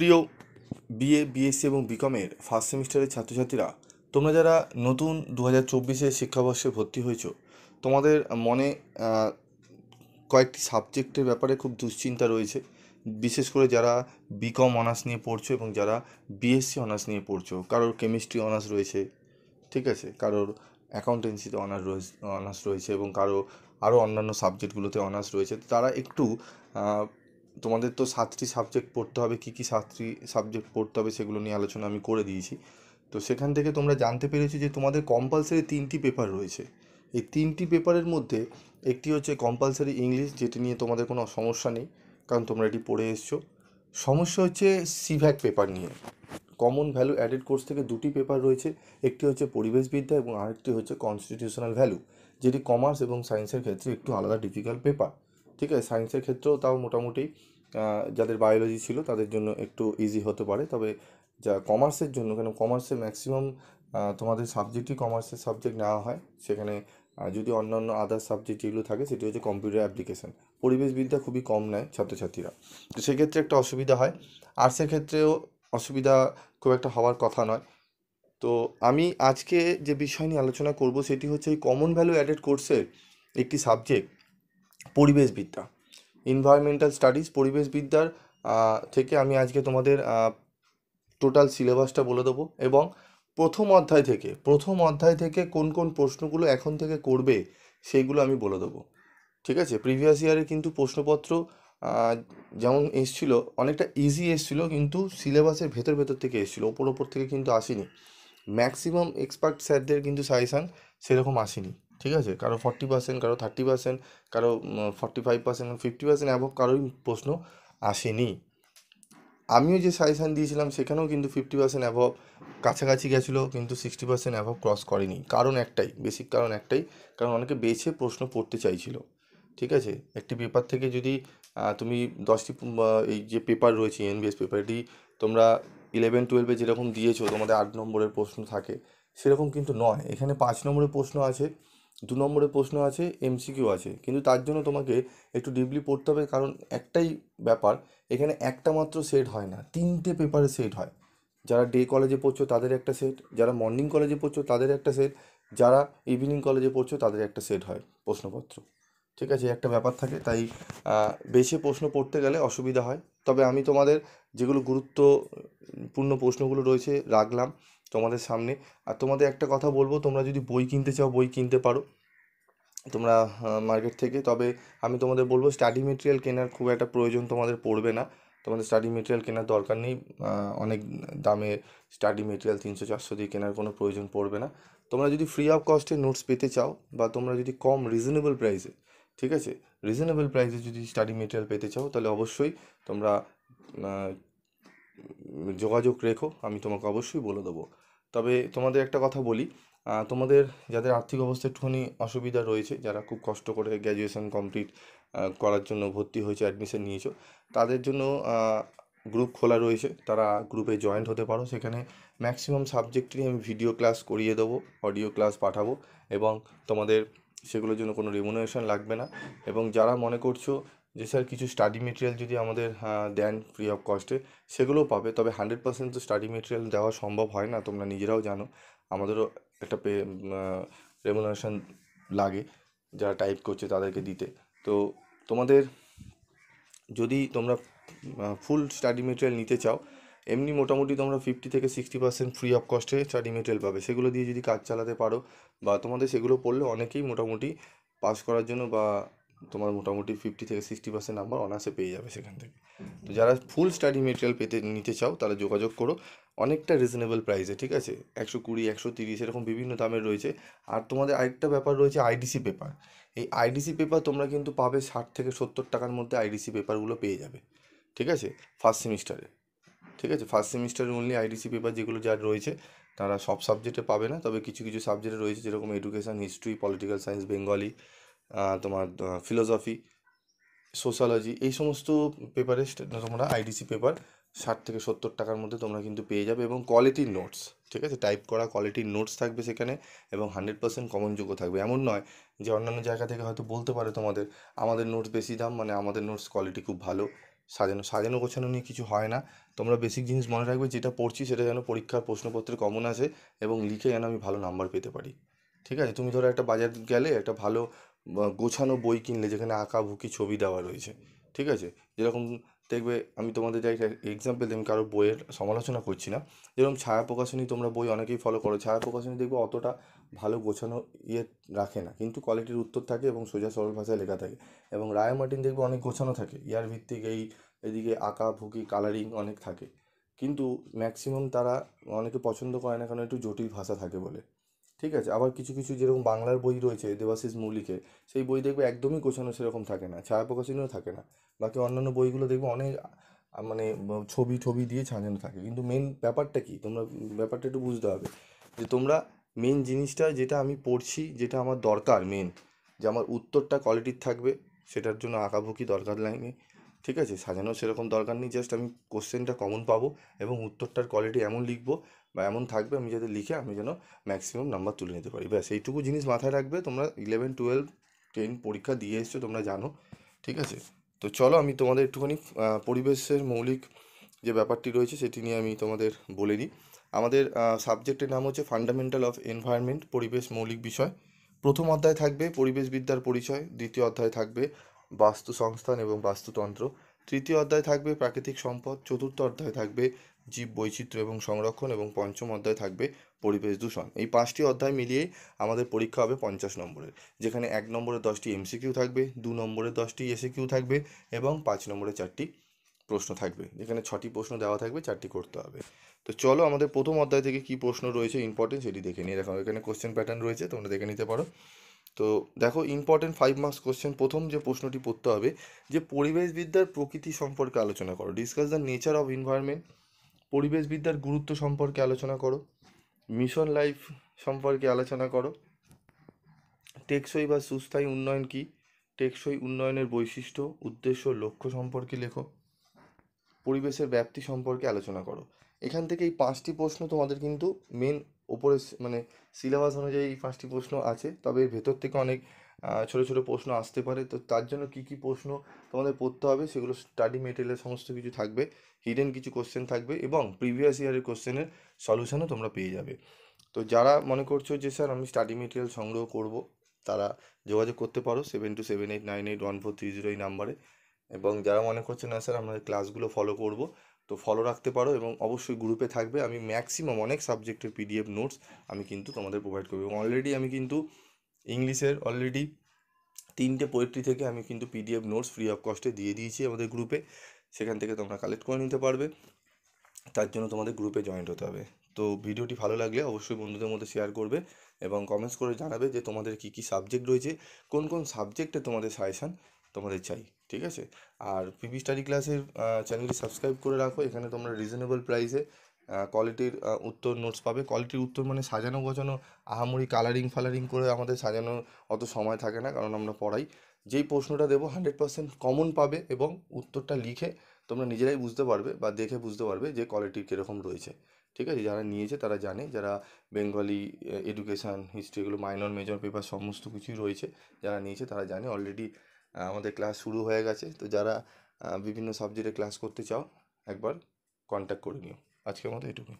প্রিয় BA BSc এবং বিকমের first সেমিস্টারের ছাত্রছাত্রীরা, তোমরা যারা নতুন 2024-এর শিক্ষাবর্ষে ভর্তি হয়েছো, তোমাদের মনে কয়েকটি সাবজেক্টের ব্যাপারে খুব দুশ্চিন্তা রয়েছে। বিশেষ করে যারা বিকম অনার্স নিয়ে পড়ছো এবং যারা বিএসসি অনার্স নিয়ে পড়ছো। কারোর কেমিস্ট্রি অনার্স রয়েছে, ঠিক আছে, কারোর অ্যাকাউন্টেন্সিতে অনার্স রয়েছে এবং কারো আরও অন্যান্য সাবজেক্টগুলোতে অনার্স রয়েছে। তারা একটু তোমাদের তো 7টি সাবজেক্ট পড়তে হবে, কী কী 7টি সাবজেক্ট পড়তে হবে সেগুলো নিয়ে আলোচনা আমি করে দিয়েছি। তো সেখান থেকে তোমরা জানতে পেরেছো যে তোমাদের কম্পালসারি 3টি পেপার রয়েছে। এই 3টি পেপারের মধ্যে একটি হচ্ছে কম্পালসারি ইংলিশ, যেটি নিয়ে তোমাদের কোনো সমস্যা নেই, কারণ তোমরা এটি পড়ে এসছো। সমস্যা হচ্ছে সিভ্যাক পেপার নিয়ে। কমন ভ্যালু অ্যাডেড কোর্স থেকে 2টি পেপার রয়েছে, একটি হচ্ছে পরিবেশবিদ্যা এবং আরেকটি হচ্ছে কনস্টিটিউশনাল ভ্যালু, যেটি কমার্স এবং সায়েন্সের ক্ষেত্রে একটু আলাদা ডিফিকাল্ট পেপার। ঠিক আছে, সায়েন্সের ক্ষেত্রেও তাও মোটামুটি যাদের বায়োলজি ছিল তাদের জন্য একটু ইজি হতে পারে, তবে যা কমার্সের জন্য, কেন কমার্সে ম্যাক্সিমাম তোমাদের সাবজেক্টই কমার্সের সাবজেক্ট নেওয়া হয়, সেখানে যদি অন্যান্য আদার সাবজেক্ট যেগুলো থাকে সেটি হচ্ছে কম্পিউটার অ্যাপ্লিকেশন। পরিবেশবিদ্যা খুবই কম নেয় ছাত্রছাত্রীরা, তো সেক্ষেত্রে একটা অসুবিধা হয়। আর্টসের ক্ষেত্রেও অসুবিধা খুব একটা হওয়ার কথা নয়। তো আমি আজকে যে বিষয় নিয়ে আলোচনা করব সেটি হচ্ছে এই কমন ভ্যালু অ্যাডেড কোর্সের একটি সাবজেক্ট পরিবেশবিদ্যা, এনভায়রনমেন্টাল স্টাডিজ। পরিবেশবিদ্যার থেকে আমি আজকে তোমাদের টোটাল সিলেবাসটা বলে দেবো এবং প্রথম অধ্যায় থেকে কোন কোন প্রশ্নগুলো এখন থেকে করবে সেইগুলো আমি বলে দেবো। ঠিক আছে, প্রিভিয়াস ইয়ারে কিন্তু প্রশ্নপত্র যেমন এসছিলো অনেকটা ইজি এসছিলো, কিন্তু সিলেবাসের ভেতর থেকে এসছিলো, ওপর থেকে কিন্তু আসেনি। ম্যাক্সিমাম এক্সপার্ট স্যারদের কিন্তু সাজেশান সেরকম আসেনি। ঠিক আছে, কারো 40%, কারো 30%, কারো 45%, 50% অ্যাবভ কারোই প্রশ্ন আসেনি। আমিও যে সাজেশান দিয়েছিলাম সেখানেও কিন্তু 50% অ্যাবভ কাছাকাছি গেছিলো, কিন্তু 60% অ্যাবভ ক্রস করেনি। কারণ একটাই, বেসিক কারণ একটাই, কারণ অনেকে বেছে প্রশ্ন পড়তে চাইছিল। ঠিক আছে, একটি পেপার থেকে যদি তুমি 10টি এই যে পেপার রয়েছে এনবিএস পেপার, এটি তোমরা 11-12 যেরকম দিয়েছো তোমাদের 8 নম্বরের প্রশ্ন থাকে, সেরকম কিন্তু নয়। এখানে 5 নম্বরের প্রশ্ন আছে, 2 নম্বরের প্রশ্ন আছে, এমসিকিউ আছে, কিন্তু তার জন্য তোমাকে একটু ডিপলি পড়তে হবে। কারণ একটাই ব্যাপার, এখানে একটা মাত্র সেট হয় না, 3টে পেপারে সেট হয়। যারা ডে কলেজে পড়ছো তাদের একটা সেট, যারা মর্নিং কলেজে পড়ছো তাদের একটা সেট, যারা ইভিনিং কলেজে পড়ছো তাদের একটা সেট হয় প্রশ্নপত্র। ঠিক আছে, একটা ব্যাপার থাকে, তাই বেছে প্রশ্ন পড়তে গেলে অসুবিধা হয়। তবে আমি তোমাদের যেগুলো গুরুত্বপূর্ণ প্রশ্নগুলো রয়েছে রাখলাম তোমাদের সামনে। আর তোমাদের একটা কথা বলবো, তোমরা যদি বই কিনতে চাও বই কিনতে পারো তোমরা মার্কেট থেকে। তবে আমি তোমাদের বলবো স্টাডি মেটেরিয়াল কেনার খুব একটা প্রয়োজন তোমাদের পড়বে না, তোমাদের স্টাডি মেটেরিয়াল কেনার দরকার নেই। অনেক দামে স্টাডি মেটেরিয়াল 300-400 দিয়ে কেনার কোনো প্রয়োজন পড়বে না। তোমরা যদি ফ্রি অফ কস্টে নোটস পেতে চাও, বা তোমরা যদি কম রিজনেবল প্রাইসে, ঠিক আছে, রিজনেবল প্রাইসে যদি স্টাডি মেটেরিয়াল পেতে চাও, তাহলে অবশ্যই তোমরা যোগাযোগ রেখো, আমি তোমাকে অবশ্যই বলে দেবো। তবে তোমাদের একটা কথা বলি, তোমাদের যাদের আর্থিক অবস্থা একটুখানি অসুবিধা রয়েছে, যারা খুব কষ্ট করে গ্র্যাজুয়েশন কমপ্লিট করার জন্য ভর্তি হয়েছে, অ্যাডমিশন নিয়েছো, তাদের জন্য গ্রুপ খোলা রয়েছে, তারা গ্রুপে জয়েন্ট হতে পারো। সেখানে ম্যাক্সিমাম সাবজেক্টেরই আমি ভিডিও ক্লাস করিয়ে দেবো, অডিও ক্লাস পাঠাবো, এবং তোমাদের সেগুলোর জন্য কোনো রেমুনারেশন লাগবে না। এবং যারা মনে করছো যে স্যার কিছু স্টাডি মেটেরিয়াল যদি আমাদের দেন ফ্রি অফ কস্টে, সেগুলোও পাবে। তবে 100% তো স্টাডি মেটেরিয়াল দেওয়া সম্ভব হয় না, তোমরা নিজেরাও জানো, আমাদেরও একটা রেমুনারেশন লাগে যারা টাইপ করছে তাদেরকে দিতে। তো তোমাদের যদি তোমরা ফুল স্টাডি মেটেরিয়াল নিতে চাও, এমনি মোটামুটি তোমরা 50-60% ফ্রি অফ কস্টে স্টাডি মেটেরিয়াল পাবে। সেগুলো দিয়ে যদি কাজ চালাতে পারো, বা তোমাদের সেগুলো পড়লে অনেকেই মোটামুটি পাস করার জন্য, বা তোমার মোটামুটি 50-60% নাম্বার অনার্সে পেয়ে যাবে সেখান থেকে। তো যারা ফুল স্টাডি মেটেরিয়াল নিতে চাও তারা যোগাযোগ করো, অনেকটা রিজনেবল প্রাইসে। ঠিক আছে, 120, 130 এরকম বিভিন্ন দামের রয়েছে। আর তোমাদের আরেকটা ব্যাপার রয়েছে আইডিসি পেপার। এই আইডিসি পেপার তোমরা কিন্তু পাবে 60-70 টাকার মধ্যে আইডিসি পেপারগুলো পেয়ে যাবে। ঠিক আছে, ফার্স্ট সেমিস্টারে। ঠিক আছে, ফার্স্ট সেমিস্টারে অনলি আইডিসি পেপার যেগুলো যার রয়েছে, তারা সব সাবজেক্টে পাবে না, তবে কিছু কিছু সাবজেক্টে রয়েছে, যেরকম education, history, political science, Bengali, তোমার ফিলোসফি, সোশ্যালজি, এই সমস্ত পেপারে তোমরা আইডিসি পেপার 60-70 টাকার মধ্যে তোমরা কিন্তু পেয়ে যাবে, এবং কোয়ালিটির নোটস। ঠিক আছে, টাইপ করা কোয়ালিটির নোটস থাকবে সেখানে, এবং 100% কমনযোগ্য থাকবে। এমন নয় যে অন্যান্য জায়গা থেকে হয়তো বলতে পারে তোমাদের আমাদের নোটস বেশি দাম, মানে আমাদের নোটস কোয়ালিটি খুব ভালো, সাজানো সাজানো গোছানো নিয়ে কিছু হয় না। তোমরা বেসিক জিনিস মনে রাখবে, যেটা পড়ছি সেটা যেন পরীক্ষার প্রশ্নপত্রে কমন আসে এবং লিখে যেন আমি ভালো নাম্বার পেতে পারি। ঠিক আছে? তুমি ধরো একটা বাজার গেলে একটা ভালো গোছানো বই কিনলে, যেখানে আঁকাবুকি ছবি দেওয়া রয়েছে, ঠিক আছে? যেরকম দেখবে, আমি তোমাদের একটা এক্সাম্পল দিই, আমি কারো বইয়ের সমালোচনা করছি না। যেরকম ছায়া প্রকাশনী, তোমরা বই অনেকেই ফলো করো, ছায়া প্রকাশনী দেখবে অতটা ভালো গোছানো ইয়ে রাখে না, কিন্তু কোয়ালিটির উত্তর থাকে এবং সোজা সরল ভাষায় লেখা থাকে। এবং রায় মার্টিন দেখবে অনেক গোছানো থাকে, ইয়ার ভিত্তিক এদিকে আঁকাবুকি কালারিং অনেক থাকে, কিন্তু ম্যাক্সিমাম তারা অনেকে পছন্দ করে না, কারণ একটু জটিল ভাষা থাকে বলে। ঠিক আছে? আবার কিছু কিছু যেরকম বাংলার বই রয়েছে দেবাশিস মৌলিকের, সেই বই দেখবে একদমই গোছানো সেরকম থাকে না, ছায়া প্রকাশনীও থাকে না। বাকি অন্যান্য বইগুলো দেখবে অনেক মানে ছবি ছবি দিয়ে সাজানো থাকে, কিন্তু মেন ব্যাপারটা কি, তোমরা ব্যাপারটা একটু বুঝতে হবে, যে তোমরা মেন জিনিসটা যেটা আমি পড়ছি, যেটা আমার দরকার মেন, যে আমার উত্তরটা কোয়ালিটির থাকবে, সেটার জন্য আঁকাবুকি দরকার লাগেনি। ঠিক আছে? সাজানো সেরকম দরকার নেই, জাস্ট আমি কোশ্চেনটা কমন পাবো এবং উত্তরটার কোয়ালিটি এমন লিখবো বা এমন থাকবে, আমি যাতে লিখে আমি যেন ম্যাক্সিমাম নাম্বার তুলে নিতে পারি। ব্যাস এইটুকু জিনিস মাথায় রাখবে। তোমরা 11, 12, 10 পরীক্ষা দিয়ে এসছো, তোমরা জানো। ঠিক আছে? তো চলো আমি তোমাদের একটুখানি পরিবেশের মৌলিক যে ব্যাপারটি রয়েছে সেটি নিয়ে আমি তোমাদের বলে দিই। আমাদের সাবজেক্টের নাম হচ্ছে ফান্ডামেন্টাল অফ এনভায়রনমেন্ট, পরিবেশ মৌলিক বিষয়। প্রথম অধ্যায় থাকবে পরিবেশবিদ্যার পরিচয়, দ্বিতীয় অধ্যায় থাকবে বাস্তু সংস্থান এবং বাস্তুতন্ত্র, তৃতীয় অধ্যায় থাকবে প্রাকৃতিক সম্পদ, চতুর্থ অধ্যায় থাকবে জীব বৈচিত্র্য এবং সংরক্ষণ, এবং পঞ্চম অধ্যায় থাকবে পরিবেশ দূষণ। এই 5টি অধ্যায় মিলিয়ে আমাদের পরীক্ষা হবে 50 নম্বরের, যেখানে 1 নম্বরে 10টি এমসিকিউ থাকবে, 2 নম্বরে 10টি এসএকিউ থাকবে এবং 5 নম্বরে 4টি প্রশ্ন থাকবে, যেখানে 6টি প্রশ্ন দেওয়া থাকবে, 4টি করতে হবে। তো চলো আমাদের প্রথম অধ্যায় থেকে কি প্রশ্ন রয়েছে ইম্পর্টেন্ট সেটি দেখে নিই। দেখো এখানে কোশ্চেন প্যাটার্ন রয়েছে, তোমরা দেখে নিতে পারো। তো দেখো ইম্পর্টেন্ট 5 মার্কস কোশ্চেন। প্রথম যে প্রশ্নটি পড়তে হবে, যে পরিবেশবিদ্যার প্রকৃতি সম্পর্কে আলোচনা করো, discuss the nature of environment. পরিবেশবিদ্যার গুরুত্ব সম্পর্কে আলোচনা করো। মিশন লাইফ সম্পর্কে আলোচনা করো। টেকসই বা সুস্থায়ী উন্নয়ন কী, টেকসই উন্নয়নের বৈশিষ্ট্য, উদ্দেশ্য, লক্ষ্য সম্পর্কে লেখো। পরিবেশের ব্যাপ্তি সম্পর্কে আলোচনা করো। এখান থেকে এই 5টি প্রশ্ন তোমাদের কিন্তু মেন ওপরে মানে সিলেবাস অনুযায়ী এই 5টি প্রশ্ন আছে, তবে এর ভেতর থেকে অনেক ছোটো ছোটো প্রশ্ন আসতে পারে। তো তার জন্য কী কী প্রশ্ন তোমাদের পড়তে হবে, সেগুলো স্টাডি মেটেরিয়ালের সমস্ত কিছু থাকবে, হিডেন কিছু কোশ্চেন থাকবে এবং প্রিভিয়াস ইয়ারের কোশ্চেনের সলিউশনও তোমরা পেয়ে যাবে। তো যারা মনে করছো যে স্যার আমি স্টাডি মেটেরিয়াল সংগ্রহ করব, তারা যোগাযোগ করতে পারো 7278981430 এই নাম্বারে। এবং যারা মনে করছে না স্যার আমাদের ক্লাসগুলো ফলো করব, তো ফলো রাখতে পারো এবং অবশ্যই গ্রুপে থাকবে। আমি ম্যাক্সিমাম অনেক সাবজেক্টের পিডিএফ নোটস আমি কিন্তু তোমাদের প্রোভাইড করবো, এবং অলরেডি আমি কিন্তু ইংলিশের অলরেডি 3টে পোয়েট্রি থেকে আমি কিন্তু পিডিএফ নোটস ফ্রি অফ কস্টে দিয়ে দিয়েছি আমাদের গ্রুপে, সেখান থেকে তোমরা কালেক্ট করে নিতে পারবে। তার জন্য তোমাদের গ্রুপে জয়েন্ট হতে হবে। তো ভিডিওটি ভালো লাগলে অবশ্যই বন্ধুদের মধ্যে শেয়ার করবে এবং কমেন্টস করে জানাবে যে তোমাদের কী কী সাবজেক্ট রয়েছে, কোন কোন সাবজেক্টে তোমাদের সাজেশান তোমাদের চাই। ঠিক আছে? আর পিপি স্টাডি ক্লাসের চ্যানেলটি সাবস্ক্রাইব করে রাখো, এখানে তোমরা রিজনেবল প্রাইসে কোয়ালিটির উত্তর নোটস পাবে। কোয়ালিটির উত্তর মানে সাজানো গোছানো আহামরি কালারিং ফালারিং করে আমাদের সাজানো অত সময় থাকে না, কারণ আমরা পড়াই। যেই প্রশ্নটা দেবো 100% কমন পাবে এবং উত্তরটা লিখে তোমরা নিজেরাই বুঝতে পারবে বা দেখে বুঝতে পারবে যে কোয়ালিটি কীরকম রয়েছে। ঠিক আছে? যারা নিয়েছে তারা জানে, যারা বেঙ্গলি এডুকেশান হিস্ট্রি এগুলো মাইনর মেজর পেপার সমস্ত কিছুই রয়েছে, যারা নিয়েছে তারা জানে। অলরেডি আমাদের ক্লাস শুরু হয়ে গেছে। তো যারা বিভিন্ন সাবজেক্টে ক্লাস করতে চাও একবার কন্ট্যাক্ট করে নিও। আজকের মতো এটুকুই।